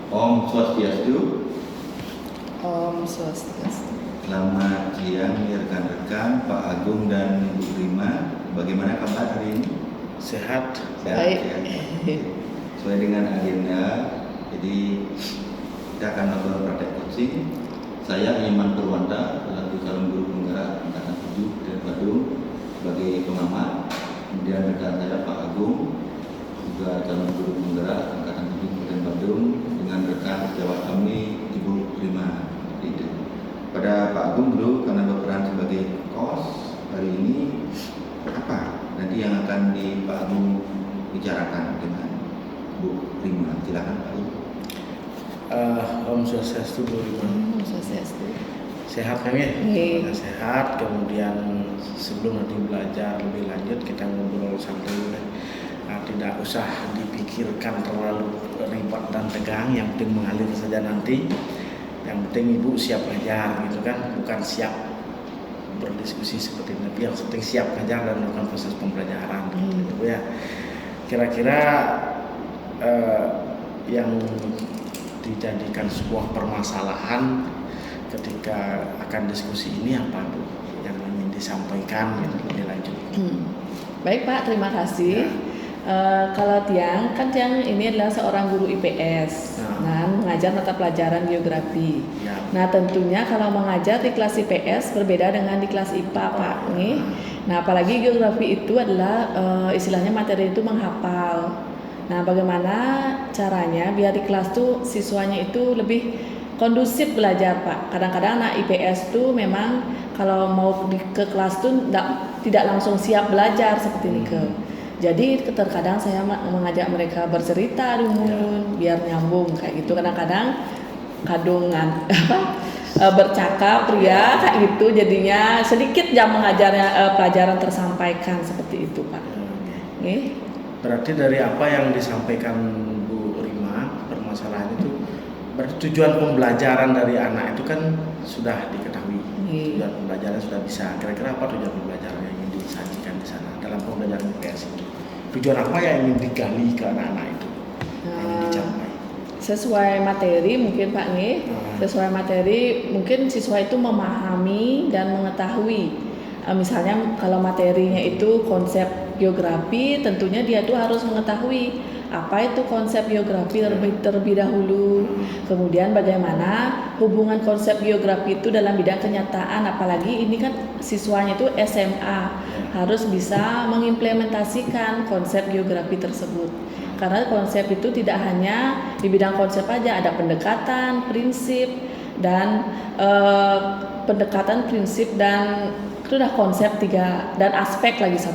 Om Swastiastu. Om Swastiastu. Selamat siang rekan-rekan, Pak Agung dan Ibu Rima. Bagaimana kabar hari ini? Sehat. Baik. Ya. Sesuai dengan agenda, jadi kita akan melakukan praktek coaching. Saya Iman Purwanta, selaku calon guru penggerak angkatan 7 dari Bandung sebagai pengamat. Kemudian rekan saya Pak Agung, juga calon guru penggerak angkatan 7 dari Bandung, dengan rekan sejawat kami Ibu Rima. Itu. Pada Pak Agung dulu karena berperan sebagai kos hari ini, apa nanti yang akan di Pak Agung bicarakan dengan Bu Rima? Silakan Pak Agung. Om Swastiastu Bu Rima. Om Swastiastu. Sehat kan ya? Iya. Sehat. Kemudian sebelum nanti belajar lebih lanjut kita ngobrol santai dulu. Tidak usah dipikirkan terlalu ribet dan tegang. Yang penting mengalir saja nanti. Yang penting ibu siap belajar gitu kan, bukan siap berdiskusi seperti ini, tapi yang penting siap belajar dan melakukan proses pembelajaran gitu ya. Kira-kira yang dijadikan sebuah permasalahan ketika akan diskusi ini apa Bu yang ingin disampaikan gitu, lebih lanjut? Baik Pak, terima kasih. Kalau Tiang, kan Tiang ini adalah seorang guru IPS, mengajar mata pelajaran geografi. Ya. Nah tentunya kalau mengajar di kelas IPS berbeda dengan di kelas IPA Pak. Nih. Nah apalagi geografi itu adalah istilahnya materi itu menghafal. Nah bagaimana caranya biar di kelas tuh siswanya itu lebih kondusif belajar Pak. Kadang-kadang anak IPS tuh memang kalau mau ke kelas tuh tidak langsung siap belajar seperti ini ke. Jadi terkadang saya mengajak mereka bercerita dulu biar nyambung kayak gitu. Kadang-kadang kadungan bercakap kayak gitu, jadinya sedikit jam mengajarnya pelajaran tersampaikan seperti itu Pak. Okay. Berarti dari apa yang disampaikan Bu Rima, permasalahan itu berarti tujuan pembelajaran dari anak itu kan sudah diketahui. Tujuan pembelajaran sudah bisa. Kira-kira apa tujuan pembelajaran yang ingin disajikan di sana dalam pembelajaran IPS itu? Tujuan apa yang ingin digali ke anak-anak itu? Yang ingin dicapai? Sesuai materi mungkin Pak nih. Sesuai materi mungkin siswa itu memahami dan mengetahui. Misalnya kalau materinya itu konsep geografi, tentunya dia tuh harus mengetahui apa itu konsep geografi terlebih dahulu. Kemudian bagaimana hubungan konsep geografi itu dalam bidang kenyataan, apalagi ini kan siswanya itu SMA, harus bisa mengimplementasikan konsep geografi tersebut. Karena konsep itu tidak hanya di bidang konsep aja, ada pendekatan, prinsip dan itu udah konsep 3 dan aspek lagi 1.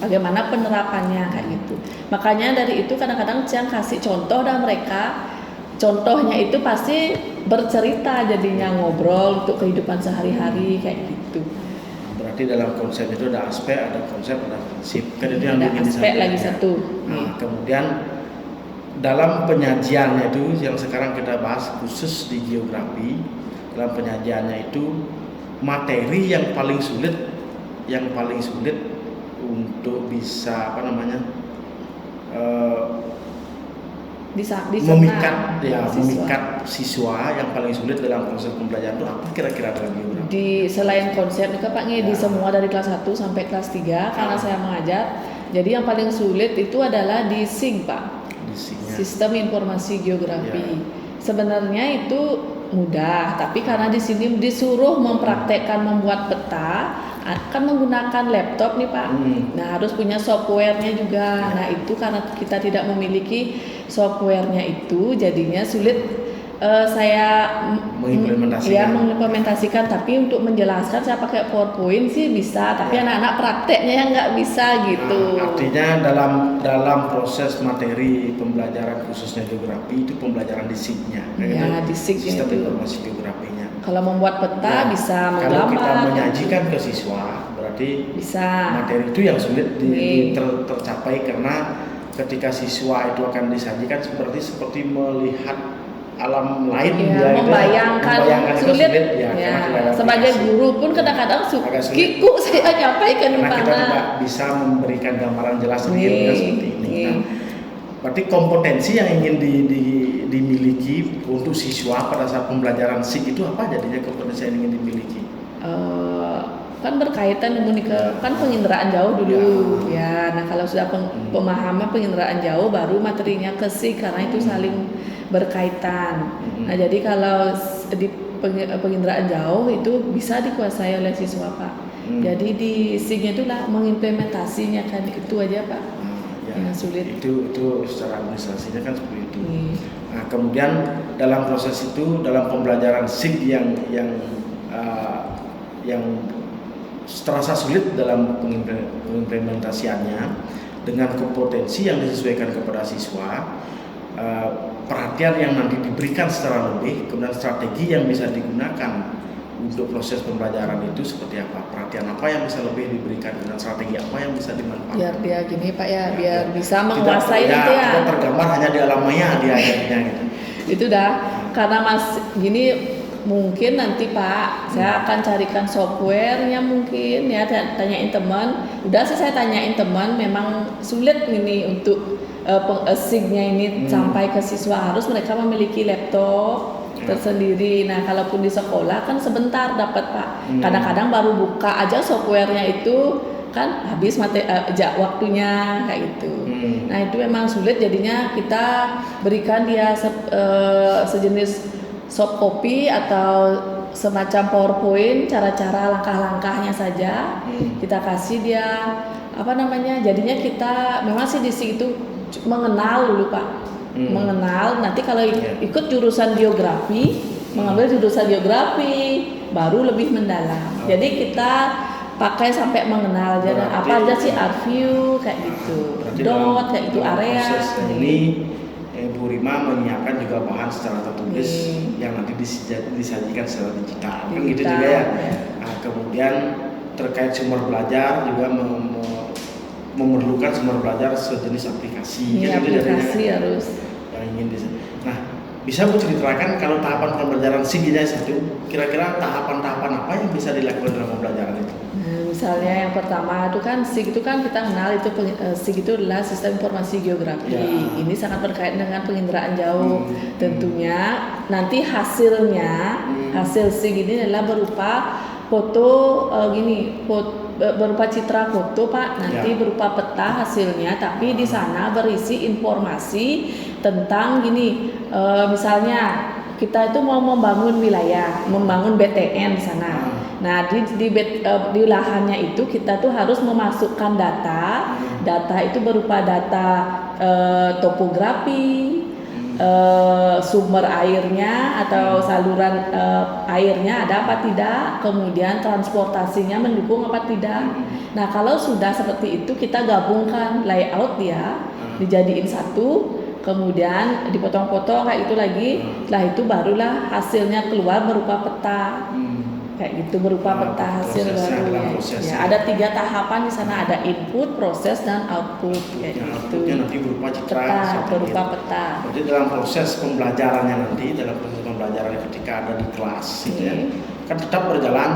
Bagaimana penerapannya kayak gitu. Makanya dari itu kadang-kadang Ciang kasih contoh dan mereka contohnya itu pasti bercerita, jadinya ngobrol untuk kehidupan sehari-hari kayak gitu. Berarti dalam konsep itu ada aspek, ada konsep, ada prinsip. Kan itu yang ada aspek lagi 1. Nah, kemudian dalam penyajiannya itu yang sekarang kita bahas khusus di geografi, dalam penyajiannya itu materi yang paling sulit untuk bisa memikat siswa yang paling sulit dalam proses pembelajaran itu apa kira-kira dalam geografi? Di selain konsep nih Pak di semua dari kelas 1 sampai kelas 3 karena saya mengajar. Jadi yang paling sulit itu adalah di SIG Pak. Sistem Informasi Geografi. Sebenarnya itu mudah, tapi karena di sini disuruh mempraktekkan membuat peta, kan menggunakan laptop nih Pak. Nah harus punya softwarenya juga. Nah itu karena kita tidak memiliki softwarenya itu, jadinya sulit saya mengimplementasikan. Tapi untuk menjelaskan saya pakai PowerPoint sih bisa, tapi anak-anak prakteknya yang nggak bisa gitu. Artinya dalam proses materi pembelajaran khususnya geografi itu pembelajaran di SIG-nya. Di SIG sistem informasi geografinya. Kalau membuat peta bisa menggambar. Kalau kita menyajikan ke siswa berarti bisa. Materi itu yang sulit tercapai karena ketika siswa itu akan disajikan seperti melihat alam lain membayangkan sulit sebagai guru pun kadang-kadang kiku saya nyampaikan karena kita tidak bisa memberikan gambaran jelas seperti ini. berarti kompetensi yang ingin dimiliki untuk siswa pada saat pembelajaran SIG itu apa jadinya kompetensi yang ingin dimiliki? Kan berkaitan dengan kan penginderaan jauh dulu ya. Nah kalau sudah pemahaman penginderaan jauh baru materinya ke SIG karena itu saling berkaitan. Nah jadi kalau di penginderaan jauh itu bisa dikuasai oleh siswa Pak. Jadi di SIG-nya itu lah mengimplementasinya kan itu aja Pak. Yang sulit. Itu secara administrasinya kan seperti itu. Nah kemudian dalam proses itu dalam pembelajaran SIG yang terasa sulit dalam pengimplementasiannya dengan kompetensi yang disesuaikan kepada siswa, perhatian yang nanti diberikan secara lebih, kemudian strategi yang bisa digunakan untuk proses pembelajaran itu seperti apa, perhatian apa yang bisa lebih diberikan dan strategi apa yang bisa dimanfaatkan. Biar dia gini Pak biar bisa menguasai itu ya. Tidak tergambar hanya di alam maya dia akhirnya gitu. Itu dah karena Mas gini. Mungkin nanti Pak, saya akan carikan softwarenya mungkin ya, tanyain teman. Udah sih saya tanyain teman, memang sulit ini untuk SIG-nya ini sampai ke siswa, harus mereka memiliki laptop tersendiri. Nah, kalaupun di sekolah kan sebentar dapat Pak. Kadang-kadang baru buka aja softwarenya itu kan habis waktunya kayak gitu. Nah, itu memang sulit jadinya kita berikan dia sejenis soft copy atau semacam PowerPoint, cara-cara langkah-langkahnya saja kita kasih dia jadinya kita memang sih di situ mengenal dulu Pak, mengenal nanti kalau ikut jurusan geografi, mengambil jurusan geografi baru lebih mendalam. Jadi kita pakai sampai mengenal aja apa aja sih art view kayak gitu, dot kayak gitu area. Ini Bu Rima menyiapkan juga bahan secara tertulis yang nanti disajikan secara digital. Kan gitu juga ya. Nah, kemudian terkait sumber belajar juga memerlukan sumber belajar sejenis aplikasi. Aplikasi harus. Yang ingin Nah, bisa Bu ceritakan kalau tahapan pembelajaran SIG-nya satu, kira-kira tahapan-tahapan apa yang bisa dilakukan dalam pembelajaran itu? Misalnya yang pertama itu kan SIG itu kan kita kenal itu SIG itu adalah sistem informasi geografi. Ini sangat berkait dengan penginderaan jauh. Tentunya nanti hasil SIG ini adalah berupa foto berupa citra foto Pak. Nanti berupa peta hasilnya, tapi di sana berisi informasi tentang misalnya kita itu mau membangun wilayah, membangun BTN di sana. Nah di lahannya itu kita tuh harus memasukkan data. Data itu berupa data topografi, sumber airnya atau saluran airnya ada apa tidak, kemudian transportasinya mendukung apa tidak. Nah kalau sudah seperti itu kita gabungkan layout dia, dijadiin satu. Kemudian dipotong-potong kayak itu lagi. Setelah itu barulah hasilnya keluar berupa peta. Kayak gitu berupa peta hasil baru. Ya, ada 3 tahapan di sana, ada input, proses dan output kayak gitu. Nanti berupa citra, berupa peta. Jadi dalam proses pembelajarannya nanti, dalam proses pembelajaran ketika ada di kelas gitu ya. Kan tetap berjalan,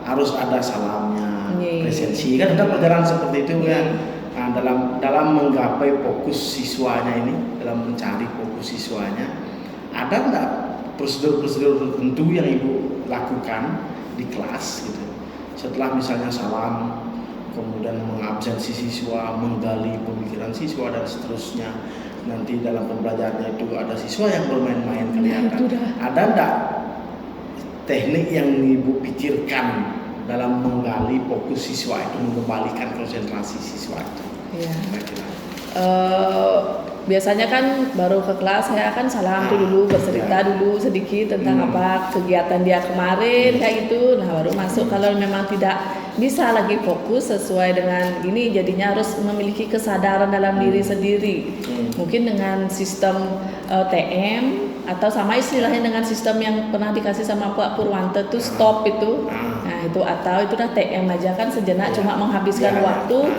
harus ada salamnya, presensi. Kan tetap berjalan seperti itu kan. Nah, dalam menggapai fokus siswanya ini, dalam mencari fokus siswanya, ada enggak prosedur-prosedur tertentu yang Ibu lakukan di kelas gitu? Setelah misalnya salam, kemudian mengabsensi siswa, menggali pemikiran siswa dan seterusnya. Nanti dalam pembelajarannya itu ada siswa yang bermain-main kelihatan. Ada enggak teknik yang Ibu pikirkan dalam menggali fokus siswa itu, mengembalikan konsentrasi siswa itu? Biasanya kan baru ke kelas saya akan salam dulu, bercerita dulu sedikit tentang apa kegiatan dia kemarin kayak gitu. Nah baru masuk. Kalau memang tidak bisa lagi fokus sesuai dengan ini, jadinya harus memiliki kesadaran dalam diri sendiri. Mungkin dengan sistem TM atau sama istilahnya dengan sistem yang pernah dikasih sama Pak Purwanto itu stop itu. Nah itu atau itu udah TM aja kan sejenak, cuma menghabiskan waktu.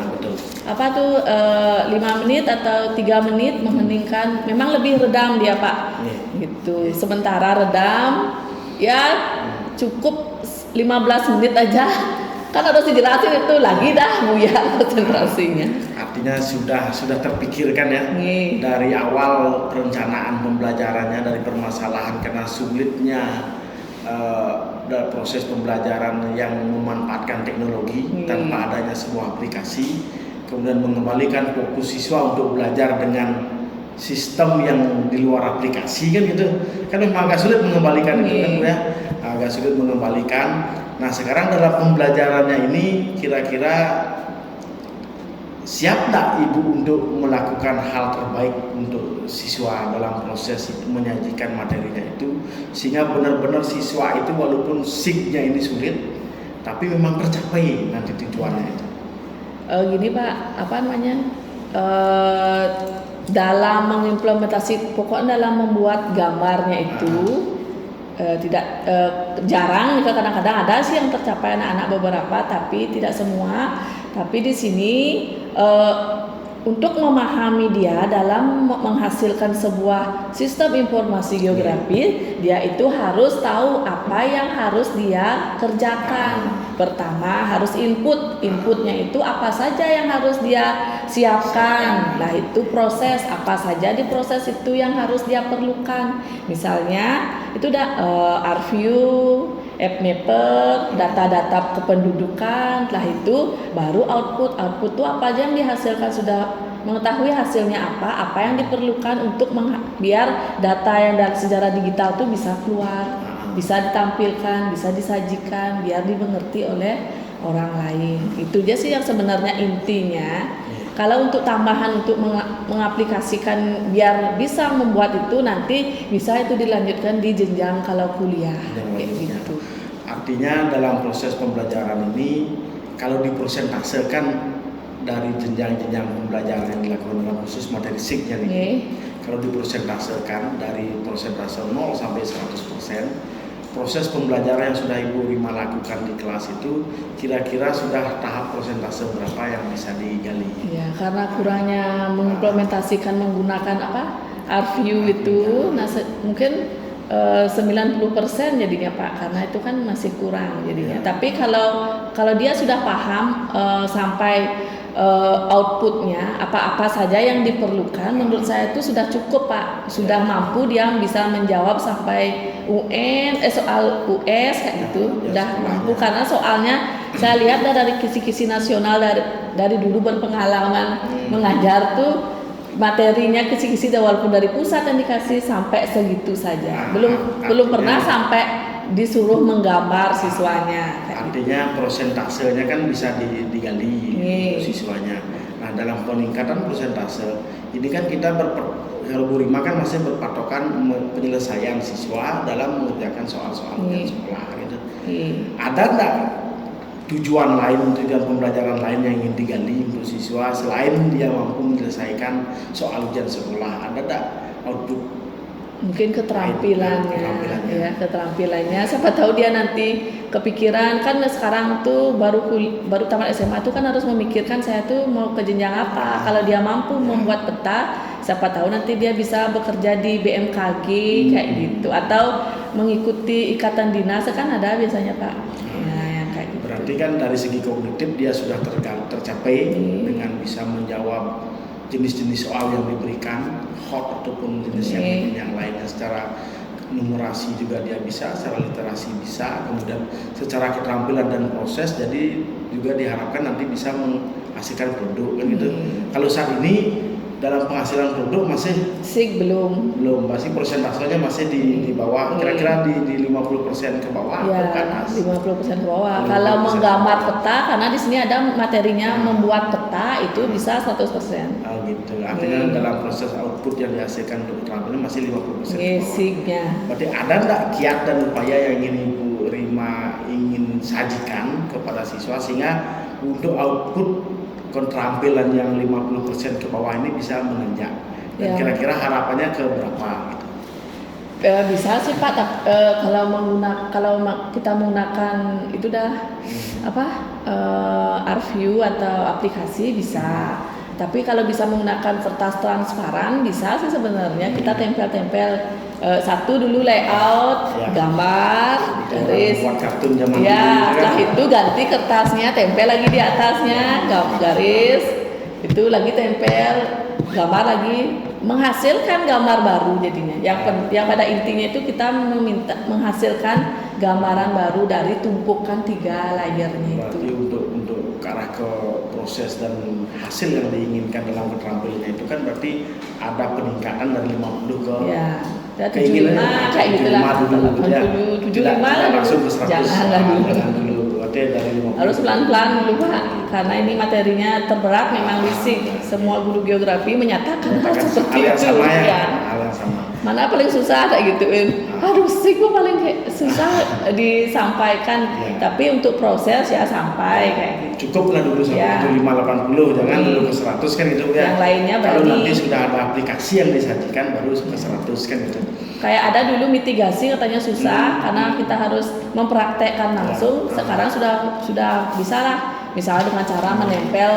Apa tuh 5 menit atau 3 menit mengheningkan, memang lebih redam dia Pak gitu. Sementara redam ya cukup 15 menit aja kan harus dijelasin itu lagi dah buyar konsentrasinya. Artinya artinya sudah terpikirkan ya Nggih. dari awal perencanaan pembelajarannya, dari permasalahan karena sulitnya dari proses pembelajaran yang memanfaatkan teknologi tanpa adanya sebuah aplikasi, kemudian mengembalikan fokus siswa untuk belajar dengan sistem yang di luar aplikasi kan gitu, kan memang agak sulit mengembalikan itu kan Bu ya, agak sulit mengembalikan. Nah sekarang dalam pembelajarannya ini kira-kira siap tak Ibu untuk melakukan hal terbaik untuk siswa dalam proses itu menyajikan materinya itu, sehingga benar-benar siswa itu walaupun SIG-nya ini sulit tapi memang tercapai nanti tujuannya itu. Gini Pak, apa namanya? Dalam mengimplementasi, pokoknya dalam membuat gambarnya itu tidak jarang, kadang-kadang ada sih yang tercapai anak-anak beberapa, tapi tidak semua. Tapi di sini untuk memahami dia dalam menghasilkan sebuah sistem informasi geografi, dia itu harus tahu apa yang harus dia kerjakan. Pertama harus inputnya itu apa saja yang harus dia siapkan. Nah itu proses, apa saja di proses itu yang harus dia perlukan. Misalnya itu udah ArcView, AppMapper, data-data kependudukan. Setelah itu baru output itu apa aja yang dihasilkan, sudah mengetahui hasilnya apa yang diperlukan untuk biar data yang dari sejarah digital itu bisa keluar, bisa ditampilkan, bisa disajikan, biar dimengerti oleh orang lain. Itu aja sih yang sebenarnya intinya. Kalau untuk tambahan untuk mengaplikasikan biar bisa membuat itu, nanti bisa itu dilanjutkan di jenjang kalau kuliah kayak gitu. Artinya dalam proses pembelajaran ini kalau dipresentasekan dari jenjang-jenjang pembelajaran yang dilakukan dalam khusus materi SIG-nya nih, kalau dipresentasekan dari persentase 0 sampai 100%, proses pembelajaran yang sudah Ibu Rima lakukan di kelas itu kira-kira sudah tahap persentase berapa yang bisa digali? Ya, karena kurangnya mengimplementasikan menggunakan ArcView itu, mungkin 90% jadinya Pak, karena itu kan masih kurang jadinya. Tapi kalau dia sudah paham sampai outputnya apa-apa saja yang diperlukan, menurut saya itu sudah cukup Pak, sudah mampu dia bisa menjawab sampai UN, soal US kayak gitu, udah mampu. Karena soalnya saya lihat dari kisi-kisi nasional dari dulu berpengalaman mengajar tuh, materinya kisi-kisi walaupun dari pusat yang dikasih sampai segitu saja, belum pernah sampai disuruh menggambar siswanya. Artinya prosentasenya kan bisa digali siswanya. Nah dalam peningkatan persentase ini kan kita kalau Bu Rima kan masih berpatokan penyelesaian siswa dalam mengerjakan soal-soal ujian sekolah gitu. Ada enggak tujuan lain, tujuan pembelajaran lain yang ingin digali untuk siswa selain dia mampu menyelesaikan soal ujian sekolah? Ada enggak output? Mungkin keterampilannya. Ya, keterampilannya. Siapa tahu dia nanti kepikiran, kan sekarang tuh baru tamat SMA tuh kan harus memikirkan saya tuh mau ke jenjang apa. Kalau dia mampu membuat peta, siapa tahu nanti dia bisa bekerja di BMKG kayak gitu, atau mengikuti ikatan dinas, kan ada biasanya Pak. Nah, yang kayak gitu. Berarti kan dari segi kognitif dia sudah tercapai dengan bisa menjawab jenis-jenis soal yang diberikan, hot ataupun jenis yang lainnya, secara numerasi juga dia bisa, secara literasi bisa, kemudian secara keterampilan dan proses, jadi juga diharapkan nanti bisa menghasilkan produk kan gitu. Kalau saat ini dalam penghasilan produk masih SIG belum, masih persentasenya masih di bawah, kira-kira di 50% ke bawah ya, atau ke atas? 50% ke bawah. Kalau menggambar peta, karena di sini ada materinya membuat peta, itu bisa 100%. Oh gitu. Artinya dalam proses output yang dihasilkan untuk keterampilan masih 50% ke bawah. SIG-nya. Berarti ada enggak kiat dan upaya yang ingin Ibu Rima ingin sajikan kepada siswa sehingga untuk output keterampilan yang 50% ke bawah ini bisa menanjak, dan kira-kira harapannya ke berapa gitu? Bisa sih Pak, kalau kita menggunakan itu ArcView atau aplikasi bisa. Tapi kalau bisa menggunakan kertas transparan bisa sih sebenarnya, kita tempel-tempel satu dulu layout, gambar, garis. Buat kartun zaman dulu. Setelah itu ganti kertasnya, tempel lagi di atasnya, garis, Itu lagi tempel gambar, lagi menghasilkan gambar baru jadinya. Yang pada intinya itu kita menghasilkan gambaran baru dari tumpukan 3 layernya Berarti itu. untuk ke arah ke proses dan hasil yang diinginkan dalam keterampilannya itu kan berarti ada peningkatan dari 50 ke Ya, dan keinginannya 75 kayak gitulah. 75 dulu ya. 75 Tidak lah langsung ke dulu. 100. Janganlah dulu. Jangan dulu. Berarti dari 50. Harus pelan-pelan dulu Pak, karena ini materinya terberat memang fisik. Semua guru geografi menyatakan hal seperti hal yang itu. sama ya. Ya. Hal yang sama. Mana paling susah kayak gituin. Aduh sih gue paling kayak susah disampaikan. Ya. Tapi untuk proses ya sampai kayak gitu. Cukup lah dulu sampai Ya. 75-80, jangan dulu ke 100 kan gitu ya. Yang lainnya kalau berarti- nanti sudah ada aplikasi yang disajikan baru ke 100 kan gitu. Kayak ada dulu mitigasi katanya susah karena kita harus mempraktekkan langsung. Sekarang sudah bisa lah. Misalnya dengan cara menempel,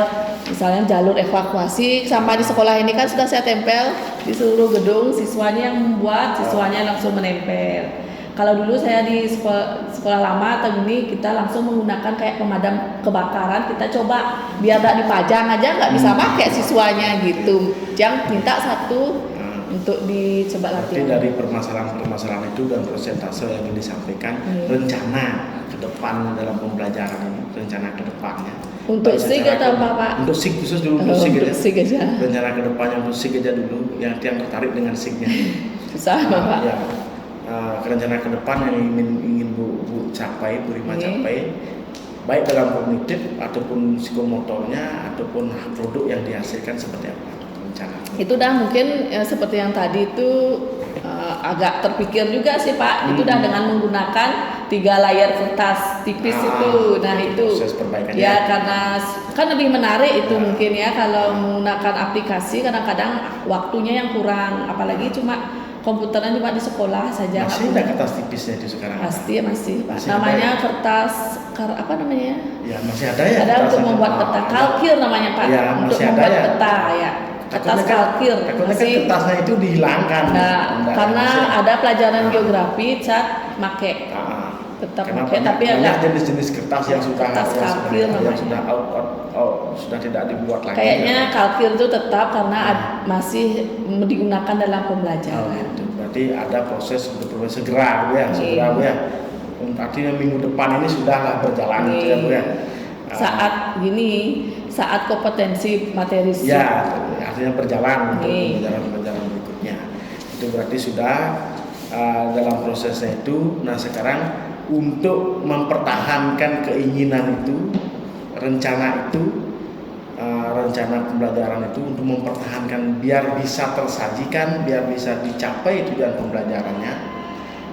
misalnya jalur evakuasi sampah di sekolah ini kan sudah saya tempel di seluruh gedung. Siswanya yang membuat, siswanya langsung menempel. Kalau dulu saya di sekolah lama atau gini, kita langsung menggunakan kayak pemadam kebakaran. Kita coba biar tidak dipajang aja nggak bisa pakai siswanya gitu. Yang minta satu untuk dicoba Berarti latihan. dari permasalahan-permasalahan itu dan persentase yang disampaikan, rencana ke depan dalam pembelajaran ini, rencana ke depannya. Untuk Baik SIG secara atau apa, Pak? Untuk SIG khusus dulu, untuk SIG Untuk aja. SIG aja. Rencana ke depannya untuk SIG aja dulu, yang tertarik dengan SIG-nya. Susah Bapak. Ya, rencana ke depan yang ingin Bu capai, Bu Rima capai, baik dalam kognitif ataupun psikomotornya ataupun produk yang dihasilkan seperti apa rencana? Itu dah mungkin seperti yang tadi itu agak terpikir juga sih Pak. Itu dah dengan menggunakan 3 layar kertas tipis itu. Nah itu proses perbaikannya. ya karena kan lebih menarik itu mungkin ya kalau menggunakan aplikasi. Kadang-kadang waktunya yang kurang, apalagi cuma komputeran cuma di sekolah saja. Masih ada kertas tipisnya itu sekarang? Pasti ya masih Pak. Masih Namanya ada. kertas apa namanya? Ya masih ada ya. Ada untuk kertasnya? membuat peta, kalkir namanya Pak. Ya, Untuk masih ada membuat ya. peta ya. Kertas kalkir. Takutnya kan Masih. kertasnya itu dihilangkan. Nah, Enggak, karena masih- ada pelajaran geografi cat make. Tetap Karena pakai, tapi banyak agak- jenis-jenis kertas yang sudah Kertas kalkir yang namanya. sudah sudah tidak dibuat lagi. Kayaknya kalkir itu tetap karena masih digunakan dalam Oh, pembelajaran. gitu. Berarti ada proses untuk segera Bu ya, segera Bu ya. Artinya minggu depan ini sudahlah berjalan gitu ya Bu ya. Saat gini, saat kompetensi materi Ya, artinya berjalan untuk Nih. pembelajaran berikutnya. Itu berarti sudah dalam prosesnya itu. Nah sekarang untuk mempertahankan keinginan itu, rencana itu, rencana pembelajaran itu untuk mempertahankan biar bisa tersajikan, biar bisa dicapai tujuan pembelajarannya.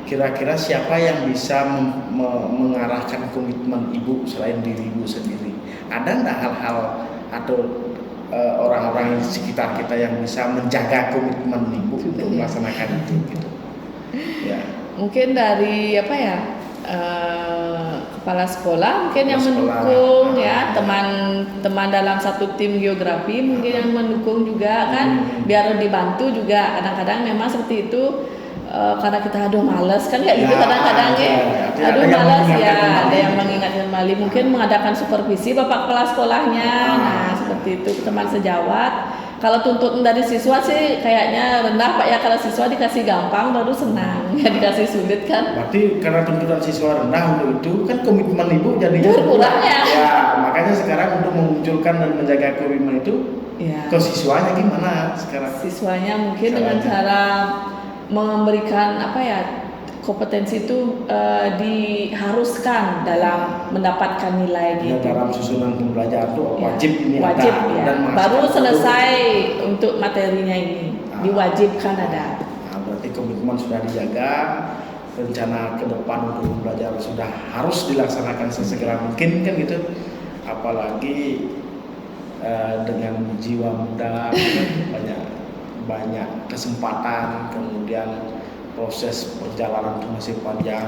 Kira-kira siapa yang bisa mengarahkan komitmen Ibu selain diri Ibu sendiri? Ada enggak hal-hal atau orang-orang di sekitar kita yang bisa menjaga komitmen Ibu untuk melaksanakan itu gitu? Ya. Mungkin dari apa ya? Kepala sekolah mungkin yang Kepala sekolah. mendukung ya, teman-teman dalam satu tim geografi mungkin yang mendukung juga kan, biar dibantu juga. Kadang-kadang memang seperti itu. Karena kita aduh males kan kayak gitu Ya, kadang-kadang ya, ada aduh yang malas ya, mengingatkan kembali. ada yang mengingatkan kembali, mungkin mengadakan supervisi bapak kepala sekolahnya. Nah seperti itu teman sejawat. Kalau tuntutan dari siswa sih kayaknya rendah Pak ya, kalau siswa dikasih gampang baru senang, ya dikasih sulit kan. Berarti karena tuntutan siswa rendah untuk itu kan komitmen Ibu jadinya Berkurang ya. Ya, makanya sekarang untuk memunculkan dan menjaga komitmen itu Ya. ke siswanya gimana sekarang? Siswanya mungkin dengan cara memberikan apa ya, kompetensi itu diharuskan dalam mendapatkan nilai Ya, gitu. dalam susunan pembelajaran itu Ya, wajib ini wajib ada ya. dan Baru menghasilkan selesai untuk materinya ini diwajibkan ada. Nah, berarti komitmen sudah dijaga, rencana ke depan untuk pembelajaran sudah harus dilaksanakan sesegera mungkin kan gitu. Apalagi dengan jiwa muda banyak kesempatan, kemudian proses perjalanan itu masih panjang.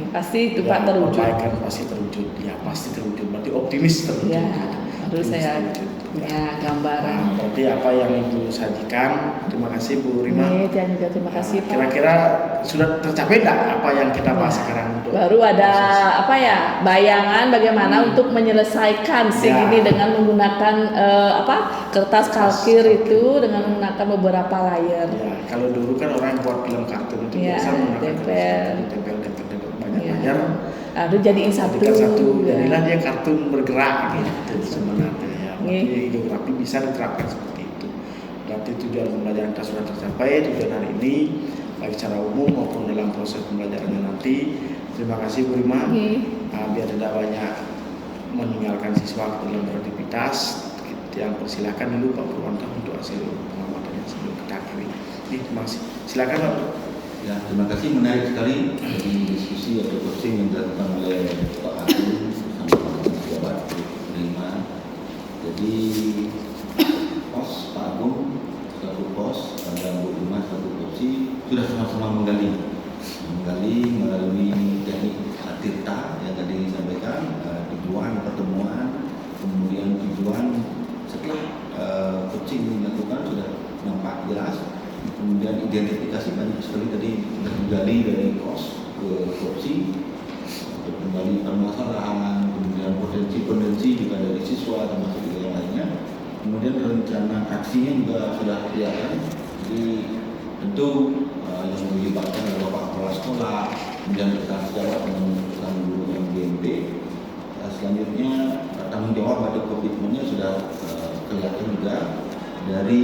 Pasti itu Ya, Pak terwujud. perbaikan pasti terwujud. Ya, pasti terwujud. Berarti optimis terwujud. Ya, Optimis harus saya terwujud. Ya, gambaran. Nah, berarti apa yang Ibu sajikan, terima kasih Bu Rima. Dan juga terima kasih Pak. Kira-kira sudah tercapai tidak apa yang kita bahas sekarang untuk Baru ada proses? apa ya, bayangan bagaimana untuk menyelesaikan SIG Ya. ini dengan menggunakan kertas kalkir itu dengan menggunakan beberapa layer. Ya, kalau dulu kan orang yang buat film kartun itu Ya, biasa menggunakan tempel. tempel banyak Ya. layar. Aduh jadiin satu. Jadikan satu, Ya. jadilah dia kartun bergerak gitu sebenarnya. Ya, Iya. berarti geografi bisa diterapkan seperti itu. Berarti tujuan pembelajaran kita sudah tercapai, tujuan hari ini baik secara umum maupun dalam proses pembelajarannya nanti. Terima kasih Bu Rima. Biar tidak banyak meninggalkan siswa dalam beraktivitas, yang persilahkan dulu Pak Purwanta untuk hasil pengamatannya sebelum kita akhiri. Terima kasih. Silakan Pak. Ya, terima kasih, menarik sekali dari diskusi atau coaching yang dilakukan oleh Pak Agung bersama pejabat Rima. Jadi pos Pak Agung selaku pos dan Bu Rima selaku coaching sudah sama-sama menggali melalui teknik tirta yang tadi disampaikan, tujuan pertemuan, kemudian tujuan setelah coaching dilakukan sudah nampak jelas. Kemudian identifikasi banyak sekali tadi tergali dari kos ke korupsi, untuk kembali permasalahan, kemudian potensi juga dari siswa termasuk juga yang lainnya. Kemudian rencana aksinya juga sudah kelihatan. Jadi tentu yang dilibatkan adalah Bapak Kepala Sekolah, kemudian bertanggung jawab dengan urusan guru MGMP. Selanjutnya tanggung jawab atau komitmennya sudah kelihatan juga dari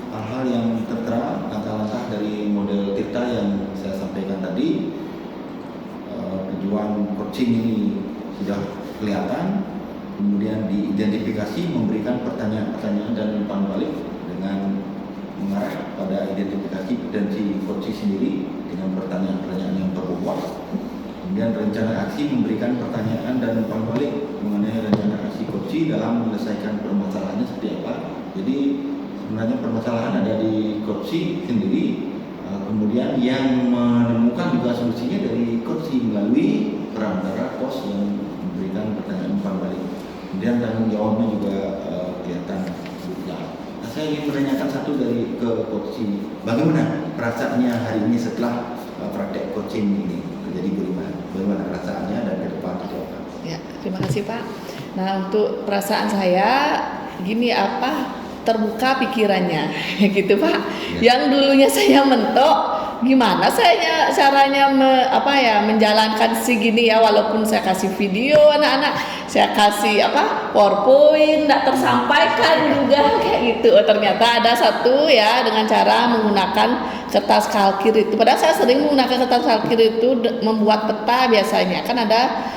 hal-hal yang tertera, langkah-langkah dari model tirta yang saya sampaikan tadi. Tujuan coaching ini sudah kelihatan, kemudian diidentifikasi, memberikan pertanyaan-pertanyaan dan umpan balik dengan mengarah pada identifikasi potensi coaching sendiri dengan pertanyaan-pertanyaan yang berbobot. Kemudian rencana aksi memberikan pertanyaan dan umpan balik mengenai rencana aksi coaching dalam menyelesaikan permasalahannya seperti apa. Jadi sebenarnya permasalahan ada di coaching sendiri, kemudian yang menemukan juga solusinya dari coaching melalui perantara pos yang memberikan pertanyaan umpan balik. Kemudian tanggung jawabnya juga kelihatan juga. Nah, saya ingin menanyakan satu dari ke coaching, bagaimana perasaannya hari ini setelah praktek coaching ini terjadi bagaimana perasaannya dan ke depan seperti apa? Ya, terima kasih Pak. Nah, untuk perasaan saya gini terbuka pikirannya gitu Pak. Ya. Yang dulunya saya mentok, gimana saya caranya menjalankan gini ya, walaupun saya kasih video anak-anak, saya kasih PowerPoint tidak tersampaikan juga kayak gitu. Oh, ternyata ada satu ya dengan cara menggunakan kertas kalkir itu. Padahal saya sering menggunakan kertas kalkir itu membuat peta biasanya. Kan ada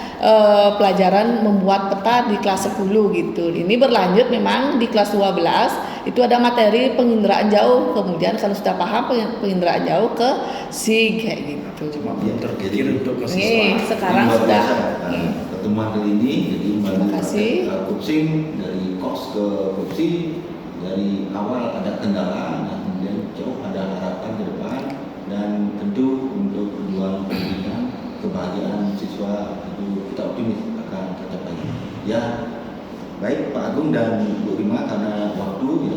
pelajaran membuat peta di kelas 10 gitu. Ini berlanjut memang di kelas 12 itu ada materi penginderaan jauh. Kemudian kalau sudah paham penginderaan jauh ke SIG kayak gitu. Cuma belum terpikir untuk ke siswa. Nih, sekarang Luar sudah. biasa, pertemuan kali ini jadi Terima kasih. coaching dari kos ke coaching, dari awal ada kendala dan kemudian jauh ada harapan ke depan, dan tentu untuk tujuan pendidikan kebahagiaan siswa itu kita optimis akan tercapai. Ya, baik Pak Agung dan Bu Rima, karena waktu ya